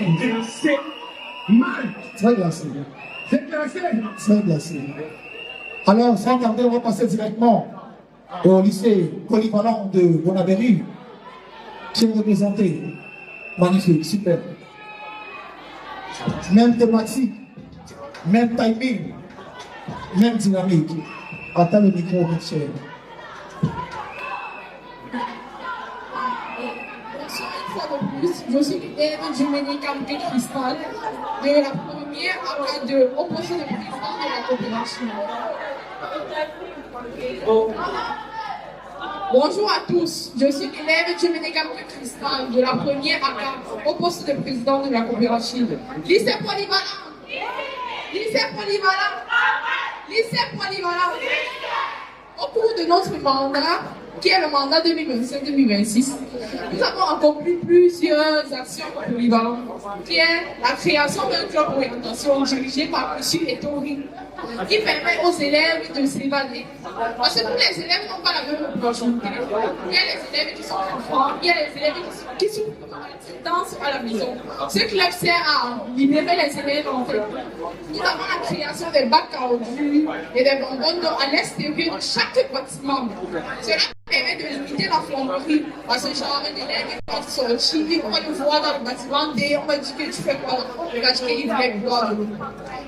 glacé, mal. Très glacé. C'est glacé. Très glacé. Alors, sans tarder, on va passer directement au lycée polyvalent de Bonaberry, qui est représenté. Magnifique, super. Même thématique, même timing, même dynamique. Attends le micro, Michel. Je suis élève du médicament cristal de la première à de opposé le président de la coopération. Bonjour à tous, je suis élève du médicament cristal de la première à au poste de président de la coopérative. Lycée polyvalent. Lycée polyvalent. Lycée polyvalent. Au cours de notre mandat, qui est le mandat 2025-2026, nous avons accompli plusieurs actions polyvalentes, qui est la création d'un club d'orientation dirigé par M. Etori, qui permet aux élèves de s'évader. Parce que tous les élèves n'ont pas la même opportunité. Il y a les élèves qui sont enfants, il y a les élèves qui sont danse à la maison. Ce club sert à libérer les élèves en fait. Nous avons la création des bacs à ordures et des bonbonnes à l'extérieur de chaque bâtiment. Cela permet de limiter la flamberie parce que genre d'élèves peuvent sortir, on va le voir dans le bâtiment dès on va dire que tu fais quoi, le gars qu'il voulait boire de l'eau.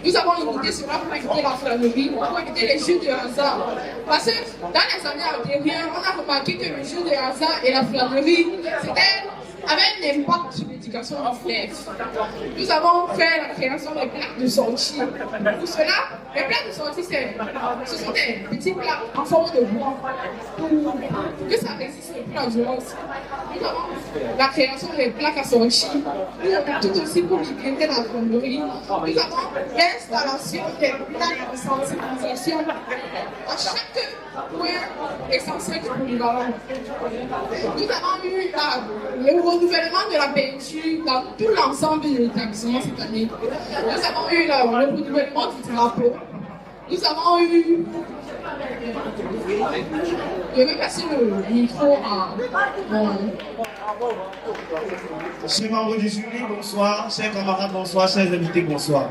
Nous avons limité cela pour éviter la flamberie, pour éviter les jeux de hasard. Parce que dans les années antérieures, on a remarqué que le jeu de hasard et la flamberie, c'était avec un impact sur l'éducation des élèves. Nous avons fait la création des plaques de sortie. Pour cela, les plaques de sortie, ce sont des petits plaques en forme de bois pour que ça résiste le plus à violence. Nous avons la création des plaques à sortie, tout aussi pour libérer la fonderie. Nous avons l'installation des plaques de sensibilisation à chaque point essentiel du polyvalent. Nous avons eu le renouvellement de la peinture dans tout l'ensemble de l'établissement cette année. Nous avons eu le renouvellement du drapeau. Nous avons eu... Je vais passer le micro à Chers membres du jury, bonsoir. Chers camarades, bonsoir. Chers invités, bonsoir.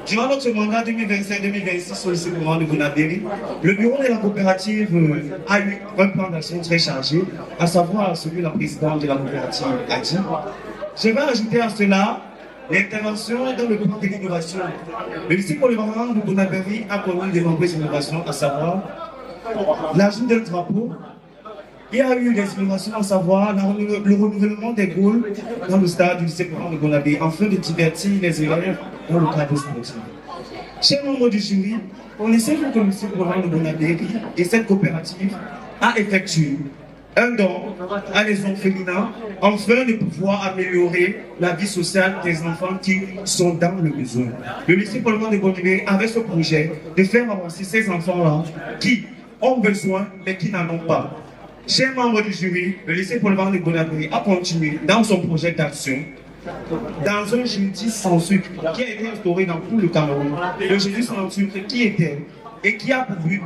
Durant notre mandat 2025-2026 au lycée de Bonaberry, le bureau de la coopérative a eu un plan d'action très chargé, à savoir celui de la présidente de la coopérative a dit. Je vais ajouter à cela l'intervention dans le plan de l'innovation. Le lycée polyvalent de Bonaberry a connu de nombreuses innovations, à savoir l'ajout d'un drapeau. Il y a eu des innovations, à savoir le renouvellement des goals dans le stade du lycée polyvalent de Bonaberry, afin de divertir les élèves dans le cadre sportif. Chers membres du jury, on essaie que le lycée polyvalent de Bonaberry et cette coopérative a effectué un don à les orphelinats afin de pouvoir améliorer la vie sociale des enfants qui sont dans le besoin. Le lycée polyvalent de Bonaberry avait ce projet de faire avancer ces enfants-là qui ont besoin mais qui n'en ont pas. Chers membres du jury, le lycée polyvalent de Bonaberry a continué dans son projet d'action dans un jeudi sans sucre qui a été instauré dans tout le Cameroun. Le jeudi sans sucre qui était et qui a pour but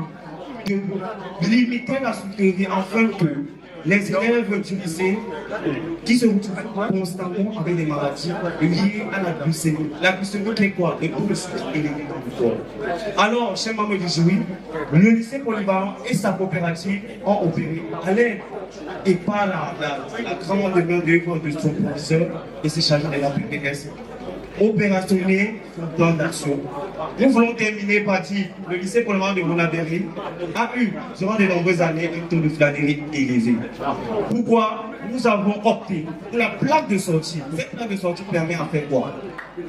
de limiter la sucrerie afin que les élèves du lycée qui se retrouvent constamment avec des maladies liées à la glycémie. La glycémie c'est quoi? Et pour le sucre élevé dans le corps. Alors, chers membres du jury, le lycée polyvalent et sa coopérative ont opéré à l'aide et par la grande main de son professeur et ses chargés de la PPS opérationnel un plan d'action. Nous voulons terminer par dire que le lycée polyvalent de Bonaberry a eu, durant de nombreuses années, un taux de flânerie élevé. Pourquoi? Nous avons opté pour la plaque de sortie. Cette plaque de sortie permet à faire quoi?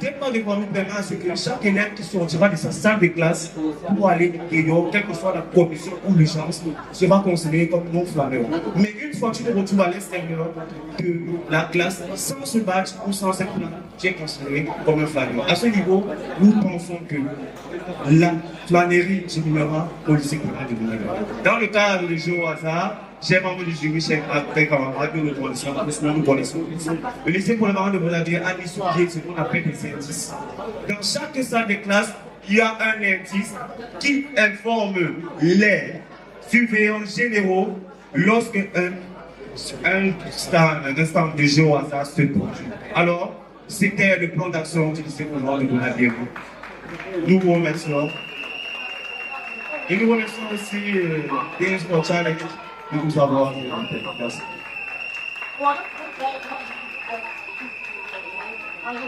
Cette plaque de sortie permet à ce que chaque élève qui sortira de sa salle de classe pour aller dehors, quelle que soit la commission ou l'urgence, sera considéré comme non flâneur. Mais une fois que tu te retrouves à l'extérieur de la classe, sans ce badge ou sans cette plaque, tu es considéré comme un flâneur. À ce niveau, nous pensons que la flânerie diminuera au lycée polyvalent de Bonaberry. Dans le cadre du jeu au hasard, chers membres du jury, chers camarades, nous connaissons. Le lycée polyvalent de Bonaberry a mis sur pied ce qu'on appelle des indices. Dans chaque salle de classe, il y a un indice qui informe les surveillants généraux lorsque un stand de jeu au hasard se produit. Alors, C'était le plan d'action du lycée Conrad de Bonadéry. Nous vous remercions. Et nous remercions aussi des Sport Challenge de nous avoir. Merci.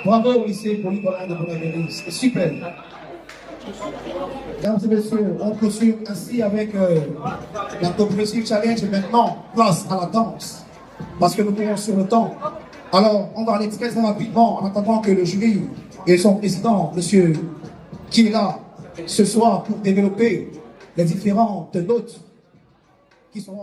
Bravo au lycée polyvalent de Bonadéry, c'est super. Mesdames et messieurs, on poursuit ainsi avec la Progressive Challenge. Maintenant, place à la danse, parce que nous courons sur le temps. Alors, on va aller très rapidement en attendant que le jury et son président, monsieur, qui est là ce soir pour développer les différentes notes qui sont